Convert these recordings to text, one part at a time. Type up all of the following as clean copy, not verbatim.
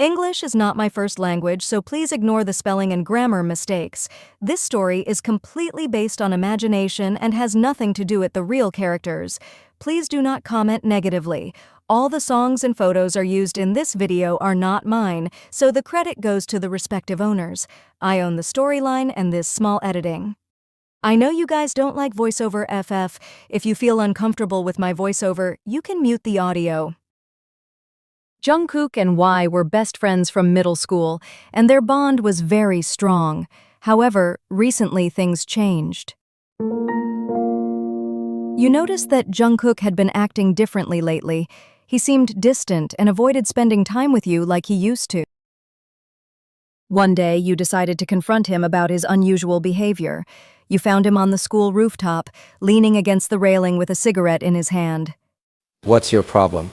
English is not my first language, so please ignore the spelling and grammar mistakes. This story is completely based on imagination and has nothing to do with the real characters. Please do not comment negatively. All the songs and photos are used in this video are not mine, so the credit goes to the respective owners. I own the storyline and this small editing. I know you guys don't like voiceover FF. If you feel uncomfortable with my voiceover, you can mute the audio. Jungkook and Y were best friends from middle school, and their bond was very strong. However, recently things changed. You noticed that Jungkook had been acting differently lately. He seemed distant and avoided spending time with you like he used to. One day, you decided to confront him about his unusual behavior. You found him on the school rooftop, leaning against the railing with a cigarette in his hand. What's your problem?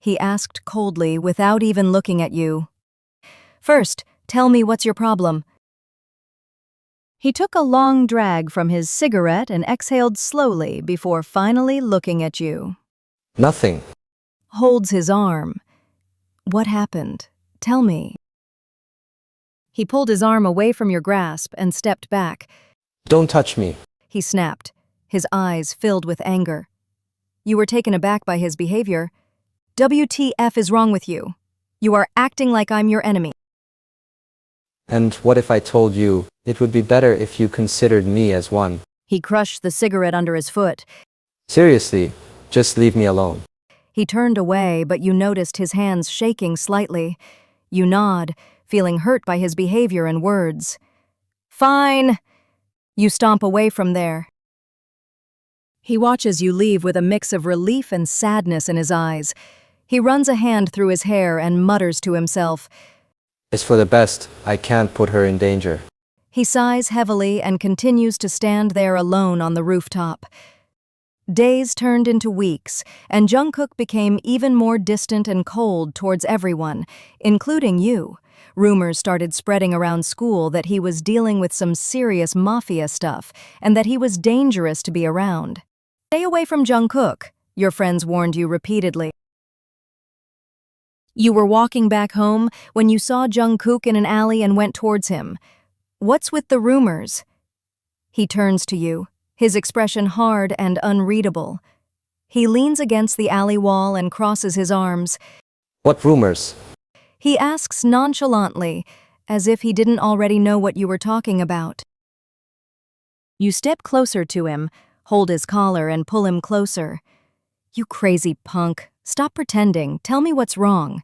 He asked coldly, without even looking at you. First, tell me what's your problem. He took a long drag from his cigarette and exhaled slowly before finally looking at you. Nothing. Holds his arm. What happened? Tell me. He pulled his arm away from your grasp and stepped back. Don't touch me. He snapped, his eyes filled with anger. You were taken aback by his behavior. WTF is wrong with you? You are acting like I'm your enemy. And what if I told you it would be better if you considered me as one? He crushed the cigarette under his foot. Seriously, just leave me alone. He turned away, but you noticed his hands shaking slightly. You nod, feeling hurt by his behavior and words. Fine. You stomp away from there. He watches you leave with a mix of relief and sadness in his eyes. He runs a hand through his hair and mutters to himself. It's for the best. I can't put her in danger. He sighs heavily and continues to stand there alone on the rooftop. Days turned into weeks, and Jungkook became even more distant and cold towards everyone, including you. Rumors started spreading around school that he was dealing with some serious mafia stuff and that he was dangerous to be around. Stay away from Jungkook, your friends warned you repeatedly. You were walking back home when you saw Jungkook in an alley and went towards him. What's with the rumors? He turns to you, his expression hard and unreadable. He leans against the alley wall and crosses his arms. What rumors? He asks nonchalantly, as if he didn't already know what you were talking about. You step closer to him, hold his collar and pull him closer. You crazy punk, stop pretending, tell me what's wrong.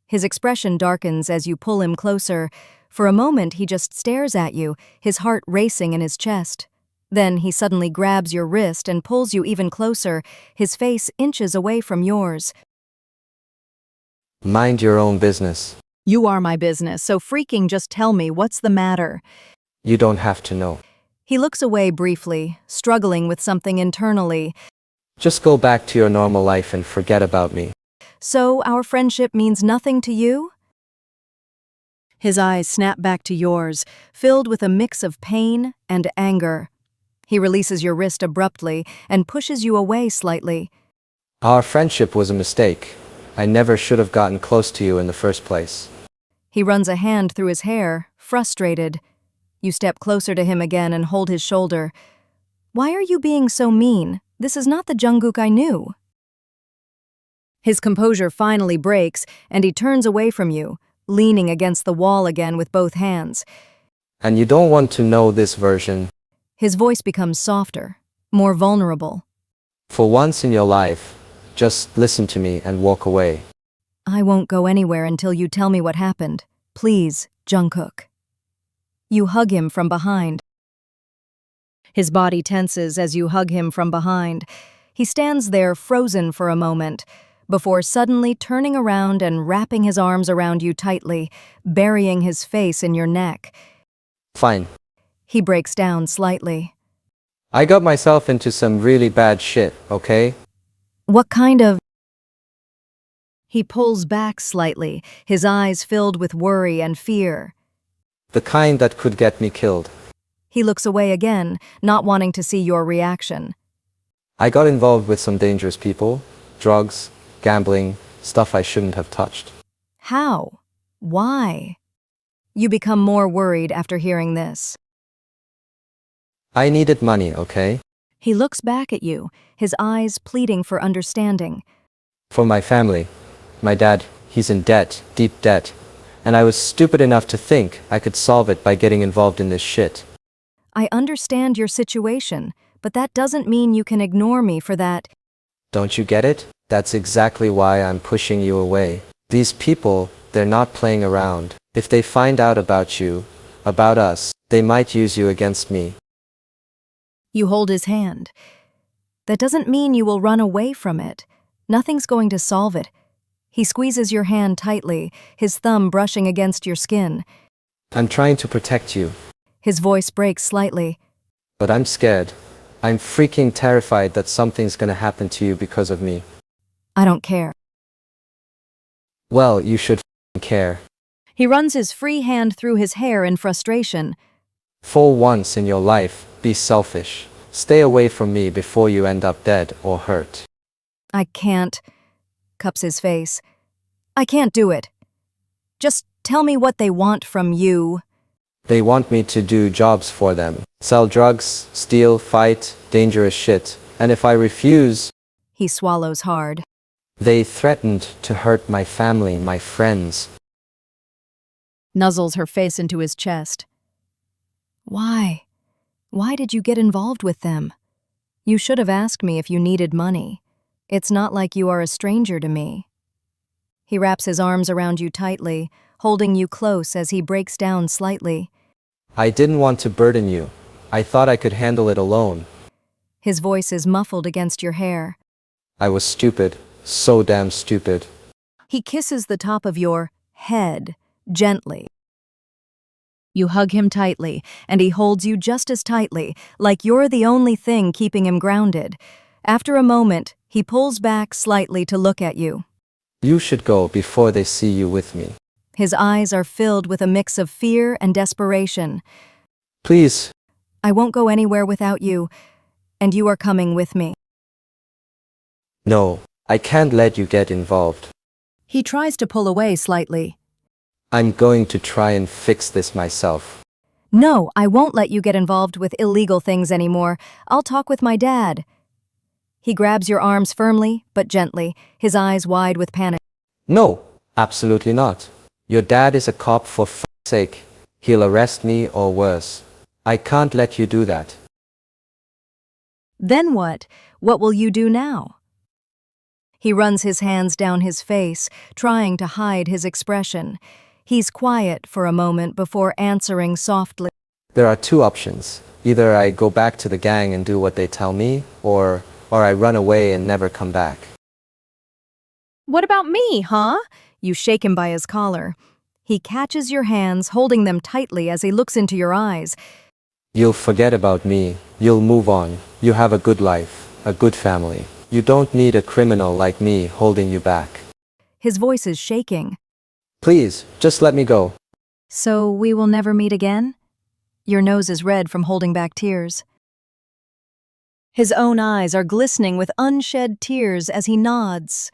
His expression darkens as you pull him closer. For a moment he just stares at you, his heart racing in his chest. Then he suddenly grabs your wrist and pulls you even closer, his face inches away from yours. Mind your own business. You are my business, so freaking just tell me what's the matter. You don't have to know. He looks away briefly, struggling with something internally. Just go back to your normal life and forget about me. So our friendship means nothing to you? His eyes snap back to yours, filled with a mix of pain and anger. He releases your wrist abruptly and pushes you away slightly. Our friendship was a mistake. I never should have gotten close to you in the first place. He runs a hand through his hair, frustrated. You step closer to him again and hold his shoulder. Why are you being so mean? This is not the Jungkook I knew. His composure finally breaks, and he turns away from you, leaning against the wall again with both hands. And you don't want to know this version. His voice becomes softer, more vulnerable. For once in your life, just listen to me and walk away. I won't go anywhere until you tell me what happened. Please, Jungkook. You hug him from behind. His body tenses as you hug him from behind. He stands there frozen for a moment, before suddenly turning around and wrapping his arms around you tightly, burying his face in your neck. Fine. He breaks down slightly. I got myself into some really bad shit, okay? What kind of... He pulls back slightly, his eyes filled with worry and fear. The kind that could get me killed. He looks away again, not wanting to see your reaction. I got involved with some dangerous people, drugs, gambling, stuff I shouldn't have touched. How? Why? You become more worried after hearing this. I needed money, okay? He looks back at you, his eyes pleading for understanding. For my family. My dad, he's in debt, deep debt. And I was stupid enough to think I could solve it by getting involved in this shit. I understand your situation, but that doesn't mean you can ignore me for that. Don't you get it? That's exactly why I'm pushing you away. These people, they're not playing around. If they find out about you, about us, they might use you against me. You hold his hand. That doesn't mean you will run away from it. Nothing's going to solve it. He squeezes your hand tightly, his thumb brushing against your skin. I'm trying to protect you. His voice breaks slightly. But I'm scared. I'm freaking terrified that something's gonna happen to you because of me. I don't care. Well, you should care. He runs his free hand through his hair in frustration. For once in your life, be selfish. Stay away from me before you end up dead or hurt. I can't. Cups his face. I can't do it. Just tell me what they want from you. They want me to do jobs for them. Sell drugs, steal, fight, dangerous shit. And if I refuse, He swallows hard. they threatened to hurt my family, my friends. Nuzzles her face into his chest. Why? Why did you get involved with them? You should have asked me if you needed money. It's not like you are a stranger to me. He wraps his arms around you tightly, holding you close as he breaks down slightly. I didn't want to burden you. I thought I could handle it alone. His voice is muffled against your hair. I was stupid. So damn stupid. He kisses the top of your head, gently. You hug him tightly, and he holds you just as tightly, like you're the only thing keeping him grounded. After a moment, he pulls back slightly to look at you. You should go before they see you with me. His eyes are filled with a mix of fear and desperation. Please. I won't go anywhere without you, and you are coming with me. No, I can't let you get involved. He tries to pull away slightly. I'm going to try and fix this myself. No, I won't let you get involved with illegal things anymore. I'll talk with my dad. He grabs your arms firmly, but gently, his eyes wide with panic. No, absolutely not. Your dad is a cop for f***'s sake. He'll arrest me or worse. I can't let you do that. Then what? What will you do now? He runs his hands down his face, trying to hide his expression. He's quiet for a moment before answering softly. There are two options. Either I go back to the gang and do what they tell me, or I run away and never come back. What about me, huh? You shake him by his collar. He catches your hands, holding them tightly as he looks into your eyes. You'll forget about me. You'll move on. You have a good life, a good family. You don't need a criminal like me holding you back. His voice is shaking. Please, just let me go. So we will never meet again? Your nose is red from holding back tears. His own eyes are glistening with unshed tears as he nods.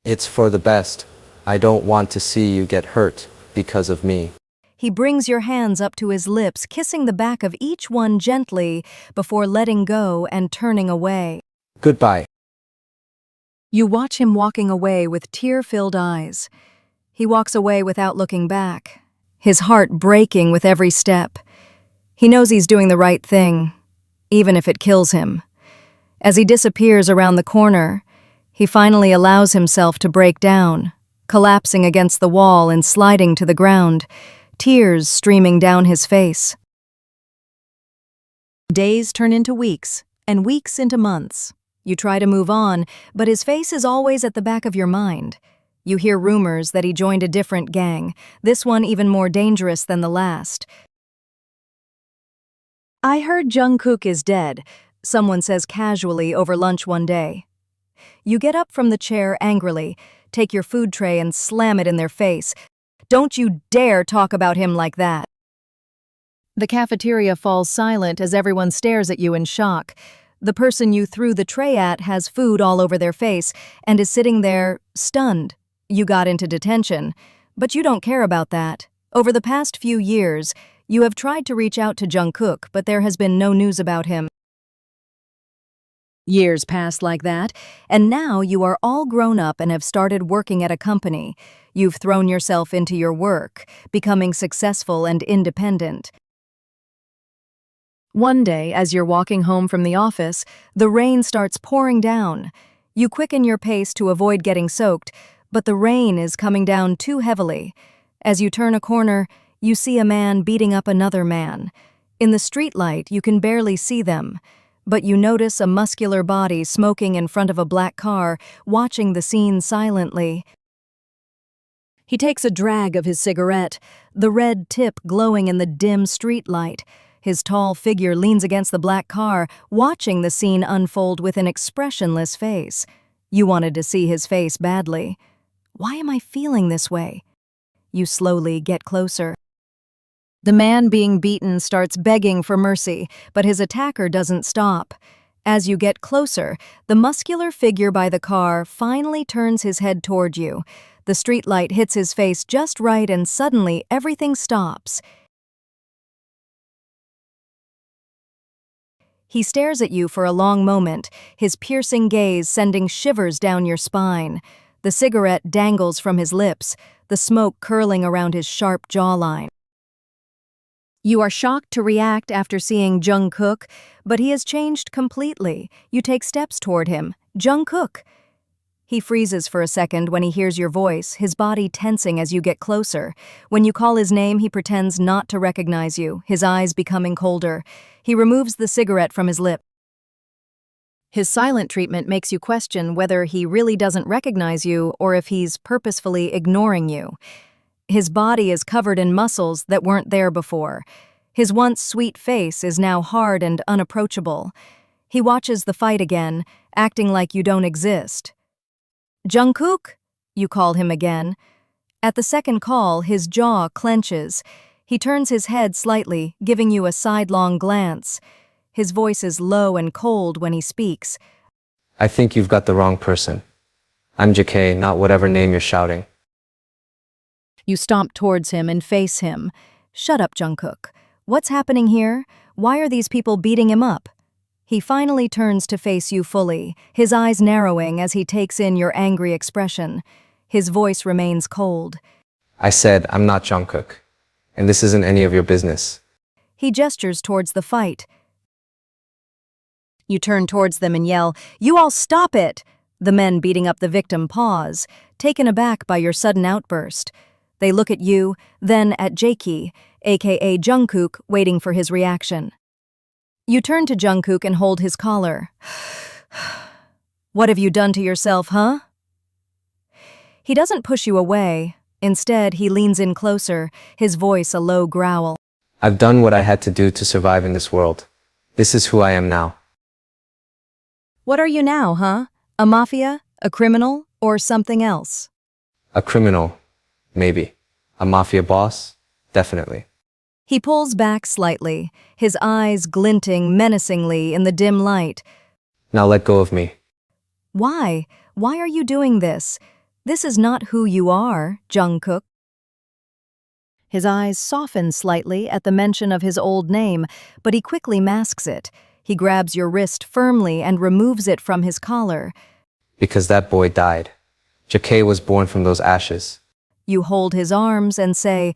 It's for the best. I don't want to see you get hurt because of me. He brings your hands up to his lips, kissing the back of each one gently before letting go and turning away. Goodbye. You watch him walking away with tear-filled eyes. He walks away without looking back, his heart breaking with every step. He knows he's doing the right thing, even if it kills him. As he disappears around the corner, he finally allows himself to break down, collapsing against the wall and sliding to the ground, tears streaming down his face. Days turn into weeks, and weeks into months. You try to move on, but his face is always at the back of your mind. You hear rumors that he joined a different gang, this one even more dangerous than the last. I heard Jungkook is dead, someone says casually over lunch one day. You get up from the chair angrily, take your food tray and slam it in their face. Don't you dare talk about him like that. The cafeteria falls silent as everyone stares at you in shock. The person you threw the tray at has food all over their face and is sitting there, stunned. You got into detention. But you don't care about that. Over the past few years, you have tried to reach out to Jungkook, but there has been no news about him. Years pass like that, and now you are all grown up and have started working at a company. You've thrown yourself into your work, becoming successful and independent. One day, as you're walking home from the office, the rain starts pouring down. You quicken your pace to avoid getting soaked, but the rain is coming down too heavily. As you turn a corner, you see a man beating up another man. In the streetlight, you can barely see them, but you notice a muscular body smoking in front of a black car, watching the scene silently. He takes a drag of his cigarette, the red tip glowing in the dim streetlight. His tall figure leans against the black car, watching the scene unfold with an expressionless face. You wanted to see his face badly. Why am I feeling this way? You slowly get closer. The man being beaten starts begging for mercy, but his attacker doesn't stop. As you get closer, the muscular figure by the car finally turns his head toward you. The streetlight hits his face just right, and suddenly everything stops. He stares at you for a long moment, his piercing gaze sending shivers down your spine. The cigarette dangles from his lips, the smoke curling around his sharp jawline. You are shocked to react after seeing Jungkook, but he has changed completely. You take steps toward him. Jungkook! He freezes for a second when he hears your voice, his body tensing as you get closer. When you call his name, he pretends not to recognize you, his eyes becoming colder. He removes the cigarette from his lip. His silent treatment makes you question whether he really doesn't recognize you or if he's purposefully ignoring you. His body is covered in muscles that weren't there before. His once sweet face is now hard and unapproachable. He watches the fight again, acting like you don't exist. Jungkook? You call him again. At the second call, his jaw clenches. He turns his head slightly, giving you a sidelong glance. His voice is low and cold when he speaks. I think you've got the wrong person. I'm JK, not whatever name you're shouting. You stomp towards him and face him. Shut up, Jungkook. What's happening here? Why are these people beating him up? He finally turns to face you fully, his eyes narrowing as he takes in your angry expression. His voice remains cold. I said I'm not Jungkook, and this isn't any of your business. He gestures towards the fight. You turn towards them and yell, "You all stop it!" The men beating up the victim pause, taken aback by your sudden outburst. They look at you, then at Jakey, aka Jungkook, waiting for his reaction. You turn to Jungkook and hold his collar. What have you done to yourself, huh? He doesn't push you away. Instead, he leans in closer, his voice a low growl. I've done what I had to do to survive in this world. This is who I am now. What are you now, huh? A mafia? A criminal? Or something else? A criminal, maybe. A mafia boss? Definitely. He pulls back slightly, his eyes glinting menacingly in the dim light. Now let go of me. Why? Why are you doing this? This is not who you are, Jungkook. His eyes soften slightly at the mention of his old name, but he quickly masks it. He grabs your wrist firmly and removes it from his collar. Because that boy died. JK was born from those ashes. You hold his arms and say,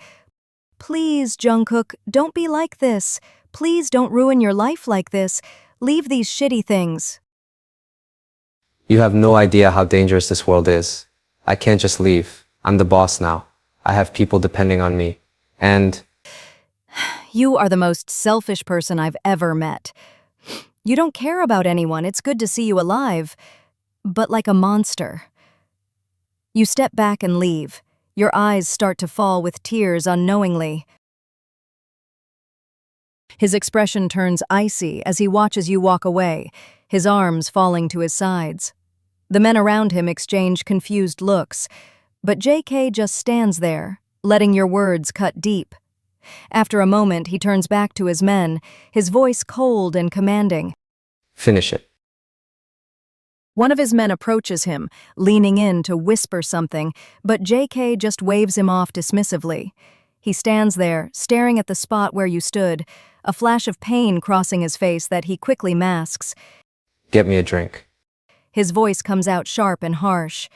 "Please, Jungkook, don't be like this. Please don't ruin your life like this. Leave these shitty things." You have no idea how dangerous this world is. I can't just leave. I'm the boss now. I have people depending on me. And You are the most selfish person I've ever met. You don't care about anyone. It's good to see you alive, but like a monster. You step back and leave. Your eyes start to fall with tears unknowingly. His expression turns icy as he watches you walk away, his arms falling to his sides. The men around him exchange confused looks, but JK just stands there, letting your words cut deep. After a moment, he turns back to his men, his voice cold and commanding. finish it. One of his men approaches him, leaning in to whisper something, but JK just waves him off dismissively. He stands there, staring at the spot where you stood, a flash of pain crossing his face that he quickly masks. Get me a drink. His voice comes out sharp and harsh.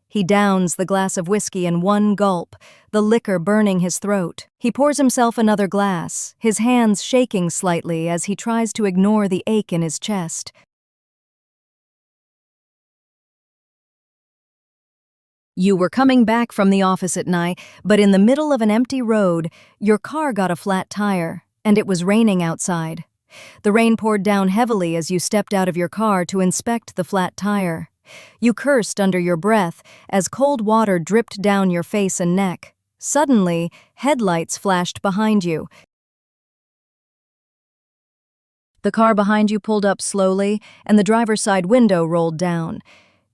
He downs the glass of whiskey in one gulp, the liquor burning his throat. He pours himself another glass, his hands shaking slightly as he tries to ignore the ache in his chest. You were coming back from the office at night, but in the middle of an empty road, your car got a flat tire, and it was raining outside. The rain poured down heavily as you stepped out of your car to inspect the flat tire. You cursed under your breath as cold water dripped down your face and neck. Suddenly, headlights flashed behind you. The car behind you pulled up slowly, and the driver's side window rolled down.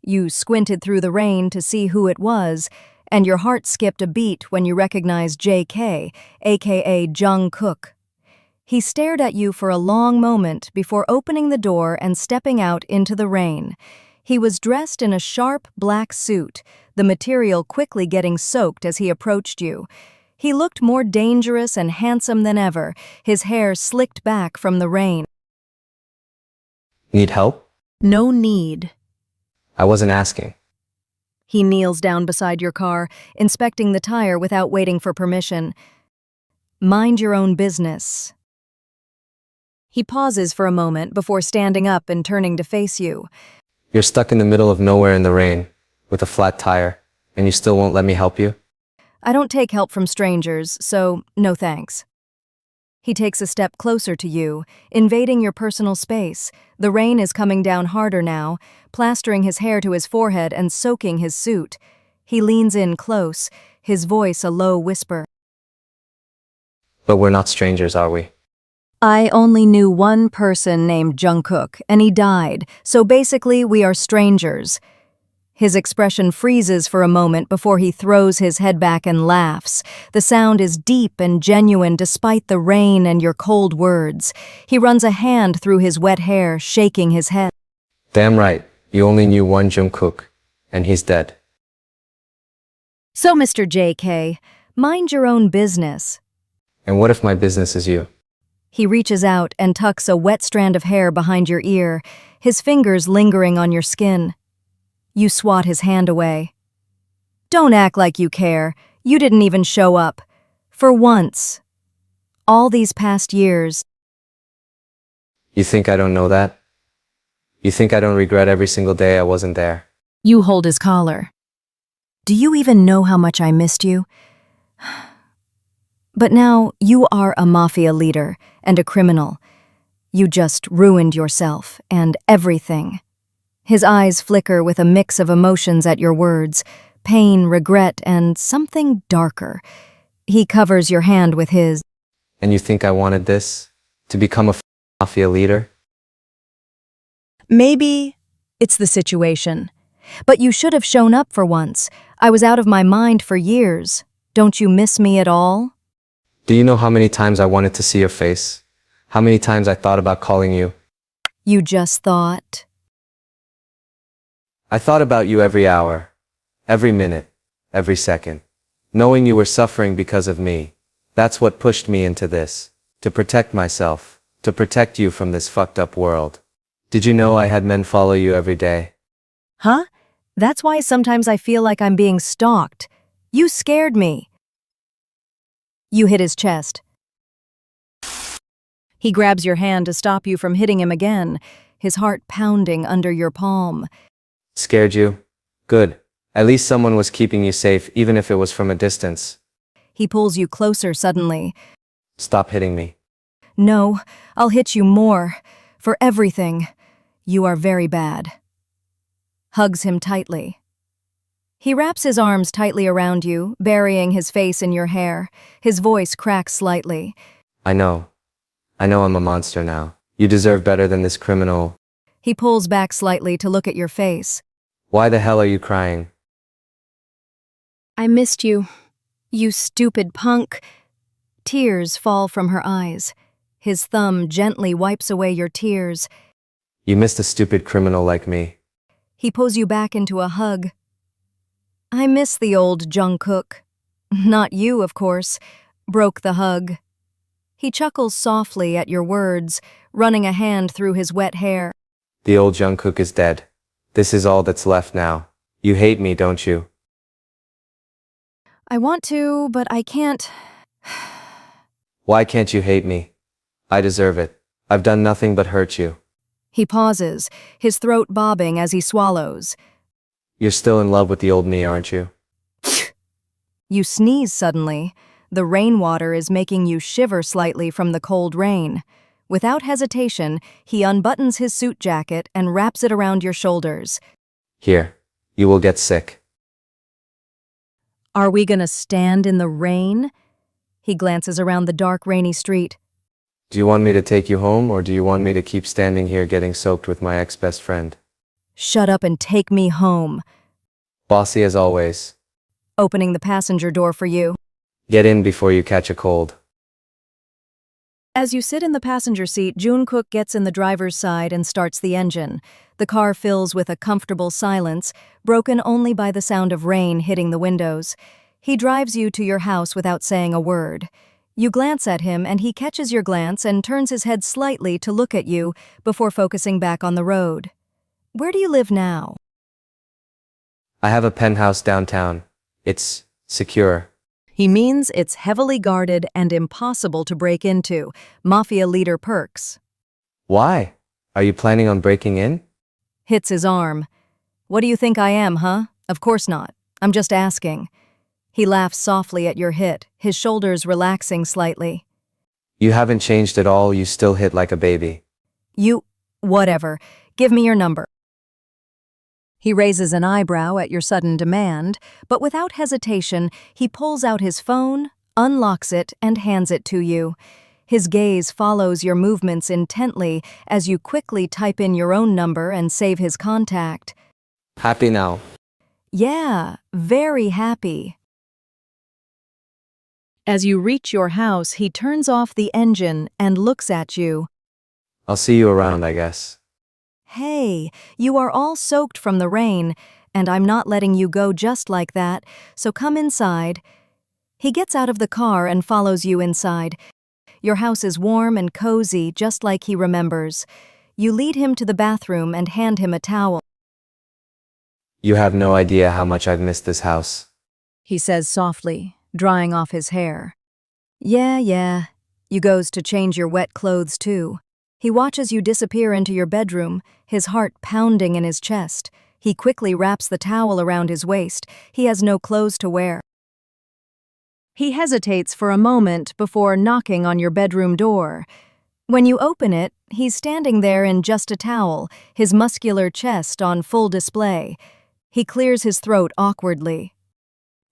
You squinted through the rain to see who it was, and your heart skipped a beat when you recognized JK, aka Jungkook. He stared at you for a long moment before opening the door and stepping out into the rain. He was dressed in a sharp black suit, the material quickly getting soaked as he approached you. He looked more dangerous and handsome than ever, his hair slicked back from the rain. Need help? No need. I wasn't asking. He kneels down beside your car, inspecting the tire without waiting for permission. Mind your own business. He pauses for a moment before standing up and turning to face you. You're stuck in the middle of nowhere in the rain, with a flat tire, and you still won't let me help you? I don't take help from strangers, so no thanks. He takes a step closer to you, invading your personal space. The rain is coming down harder now, plastering his hair to his forehead and soaking his suit. He leans in close, his voice a low whisper. But we're not strangers, are we? I only knew one person named Jungkook, and he died, so basically we are strangers. His expression freezes for a moment before he throws his head back and laughs. The sound is deep and genuine despite the rain and your cold words. He runs a hand through his wet hair, shaking his head. Damn right, you only knew one Jungkook, and he's dead. So, Mr. JK, mind your own business. And what if my business is you? He reaches out and tucks a wet strand of hair behind your ear, his fingers lingering on your skin. You swat his hand away. Don't act like you care. You didn't even show up. For once. All these past years. You think I don't know that? You think I don't regret every single day I wasn't there? You hold his collar. Do you even know how much I missed you? But now you are a mafia leader and a criminal. You just ruined yourself and everything. His eyes flicker with a mix of emotions at your words, pain, regret, and something darker. He covers your hand with his. And you think I wanted this? To become a mafia leader? Maybe it's the situation. But you should have shown up for once. I was out of my mind for years. Don't you miss me at all? Do you know how many times I wanted to see your face? How many times I thought about calling you? You just thought. I thought about you every hour, every minute, every second. Knowing you were suffering because of me. That's what pushed me into this. To protect myself. To protect you from this fucked up world. Did you know I had men follow you every day? Huh? That's why sometimes I feel like I'm being stalked. You scared me. You hit his chest. He grabs your hand to stop you from hitting him again, his heart pounding under your palm. Scared you? Good. At least someone was keeping you safe, even if it was from a distance. He pulls you closer suddenly. Stop hitting me. No, I'll hit you more. For everything. You are very bad. Hugs him tightly. He wraps his arms tightly around you, burying his face in your hair. His voice cracks slightly. I know. I know I'm a monster now. You deserve better than this criminal. He pulls back slightly to look at your face. Why the hell are you crying? I missed you. You stupid punk. Tears fall from her eyes. His thumb gently wipes away your tears. You missed a stupid criminal like me. He pulls you back into a hug. I miss the old Jungkook. Not you, of course. Broke the hug. He chuckles softly at your words, running a hand through his wet hair. The old Jungkook is dead. This is all that's left now. You hate me, don't you? I want to, but I can't. Why can't you hate me? I deserve it. I've done nothing but hurt you. He pauses, his throat bobbing as he swallows. You're still in love with the old me, aren't you? You sneeze suddenly. The rainwater is making you shiver slightly from the cold rain. Without hesitation, he unbuttons his suit jacket and wraps it around your shoulders. Here, you will get sick. Are we gonna stand in the rain? He glances around the dark, rainy street. Do you want me to take you home, or do you want me to keep standing here getting soaked with my ex-best friend? Shut up and take me home. Bossy as always. Opening the passenger door for you. Get in before you catch a cold. As you sit in the passenger seat, Jungkook gets in the driver's side and starts the engine. The car fills with a comfortable silence, broken only by the sound of rain hitting the windows. He drives you to your house without saying a word. You glance at him and he catches your glance and turns his head slightly to look at you before focusing back on the road. Where do you live now? I have a penthouse downtown. It's secure. He means it's heavily guarded and impossible to break into. Mafia leader perks. Why? Are you planning on breaking in? Hits his arm. What do you think I am, huh? Of course not. I'm just asking. He laughs softly at your hit, his shoulders relaxing slightly. You haven't changed at all, you still hit like a baby. Whatever. Give me your number. He raises an eyebrow at your sudden demand, but without hesitation, he pulls out his phone, unlocks it, and hands it to you. His gaze follows your movements intently as you quickly type in your own number and save his contact. Happy now? Yeah, very happy. As you reach your house, he turns off the engine and looks at you. I'll see you around, I guess. Hey, you are all soaked from the rain, and I'm not letting you go just like that, so come inside. He gets out of the car and follows you inside. Your house is warm and cozy, just like he remembers. You lead him to the bathroom and hand him a towel. You have no idea how much I've missed this house. He says softly, drying off his hair. Yeah. You goes to change your wet clothes too. He watches you disappear into your bedroom, his heart pounding in his chest. He quickly wraps the towel around his waist. He has no clothes to wear. He hesitates for a moment before knocking on your bedroom door. When you open it, he's standing there in just a towel, his muscular chest on full display. He clears his throat awkwardly.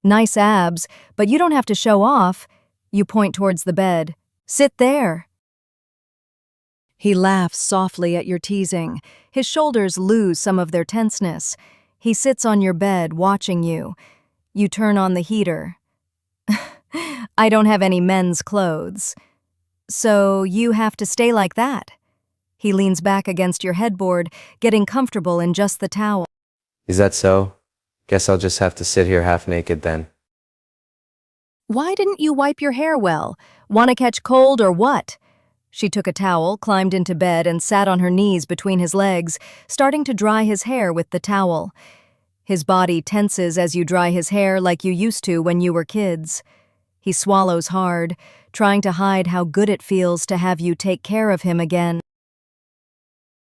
Nice abs, but you don't have to show off. You point towards the bed. Sit there. He laughs softly at your teasing. His shoulders lose some of their tenseness. He sits on your bed, watching you. You turn on the heater. I don't have any men's clothes. So you have to stay like that. He leans back against your headboard, getting comfortable in just the towel. Is that so? Guess I'll just have to sit here half naked then. Why didn't you wipe your hair well? Want to catch cold or what? She took a towel, climbed into bed, and sat on her knees between his legs, starting to dry his hair with the towel. His body tenses as you dry his hair like you used to when you were kids. He swallows hard, trying to hide how good it feels to have you take care of him again.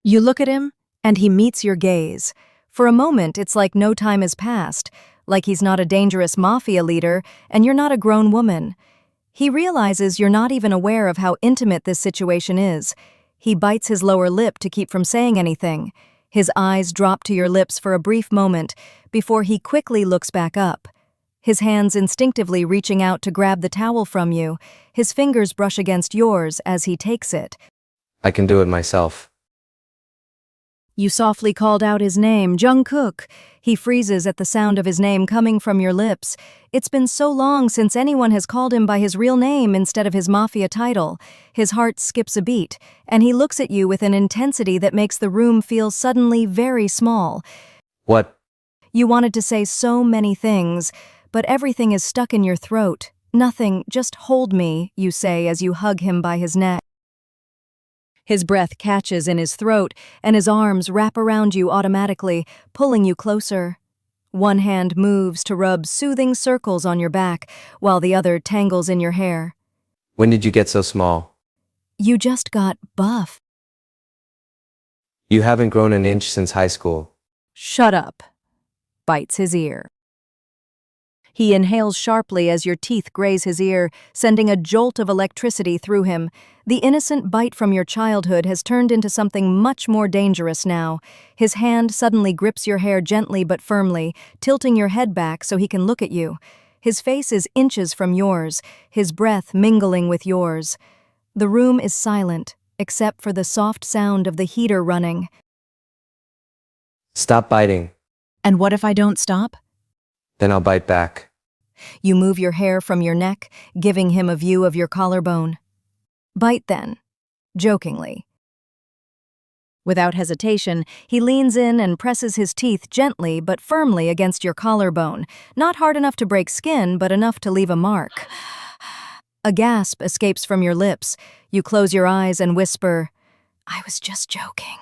You look at him, and he meets your gaze. For a moment, it's like no time has passed, like he's not a dangerous mafia leader, and you're not a grown woman. He realizes you're not even aware of how intimate this situation is. He bites his lower lip to keep from saying anything. His eyes drop to your lips for a brief moment before he quickly looks back up. His hands instinctively reaching out to grab the towel from you. His fingers brush against yours as he takes it. I can do it myself. You softly called out his name, Jungkook. He freezes at the sound of his name coming from your lips. It's been so long since anyone has called him by his real name instead of his mafia title. His heart skips a beat, and he looks at you with an intensity that makes the room feel suddenly very small. What? You wanted to say so many things, but everything is stuck in your throat. Nothing, just hold me, you say as you hug him by his neck. His breath catches in his throat, and his arms wrap around you automatically, pulling you closer. One hand moves to rub soothing circles on your back, while the other tangles in your hair. When did you get so small? You just got buff. You haven't grown an inch since high school. Shut up, bites his ear. He inhales sharply as your teeth graze his ear, sending a jolt of electricity through him. The innocent bite from your childhood has turned into something much more dangerous now. His hand suddenly grips your hair gently but firmly, tilting your head back so he can look at you. His face is inches from yours, his breath mingling with yours. The room is silent, except for the soft sound of the heater running. Stop biting. And what if I don't stop? Then I'll bite back. You move your hair from your neck, giving him a view of your collarbone. Bite then, jokingly. Without hesitation, he leans in and presses his teeth gently but firmly against your collarbone, not hard enough to break skin, but enough to leave a mark. A gasp escapes from your lips. You close your eyes and whisper, "I was just joking,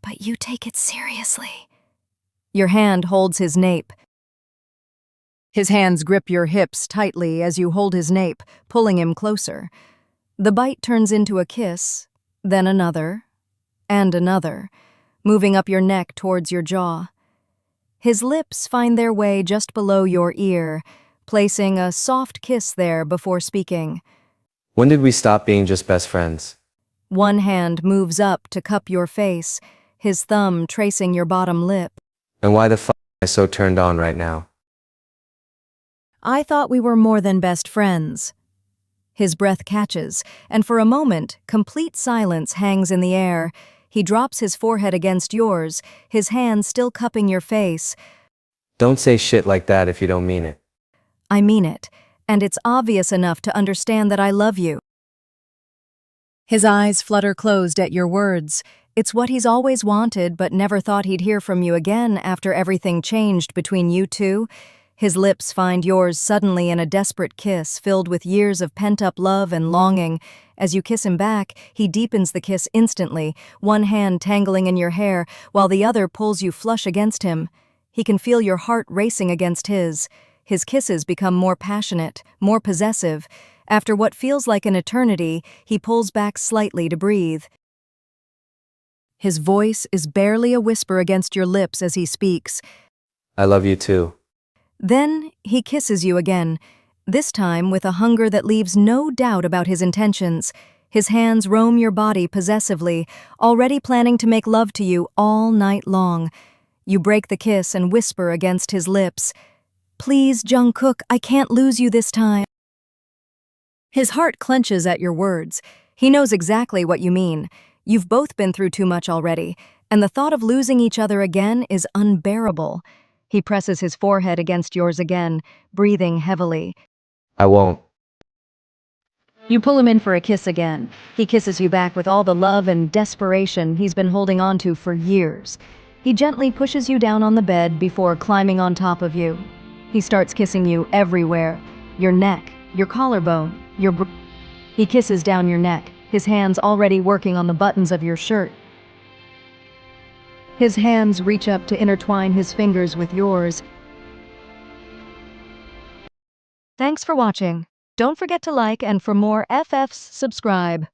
but you take it seriously." Your hand holds his nape. His hands grip your hips tightly as you hold his nape, pulling him closer. The bite turns into a kiss, then another, and another, moving up your neck towards your jaw. His lips find their way just below your ear, placing a soft kiss there before speaking. When did we stop being just best friends? One hand moves up to cup your face, his thumb tracing your bottom lip. And why the fuck am I so turned on right now? I thought we were more than best friends. His breath catches, and for a moment, complete silence hangs in the air. He drops his forehead against yours, his hand still cupping your face. Don't say shit like that if you don't mean it. I mean it, and it's obvious enough to understand that I love you. His eyes flutter closed at your words. It's what he's always wanted but never thought he'd hear from you again after everything changed between you two. His lips find yours suddenly in a desperate kiss filled with years of pent-up love and longing. As you kiss him back, he deepens the kiss instantly, one hand tangling in your hair while the other pulls you flush against him. He can feel your heart racing against his. His kisses become more passionate, more possessive. After what feels like an eternity, he pulls back slightly to breathe. His voice is barely a whisper against your lips as he speaks. I love you too. Then he kisses you again, this time with a hunger that leaves no doubt about his intentions. His hands roam your body possessively, already planning to make love to you all night long. You break the kiss and whisper against his lips, "Please, Jungkook, I can't lose you this time." His heart clenches at your words. He knows exactly what you mean. You've both been through too much already, and the thought of losing each other again is unbearable. He presses his forehead against yours again, breathing heavily. I won't. You pull him in for a kiss again. He kisses you back with all the love and desperation he's been holding on to for years. He gently pushes you down on the bed before climbing on top of you. He starts kissing you everywhere. Your neck, your collarbone, He kisses down your neck, his hands already working on the buttons of your shirt. His hands reach up to intertwine his fingers with yours. Thanks for watching. Don't forget to like and for more FFs, subscribe.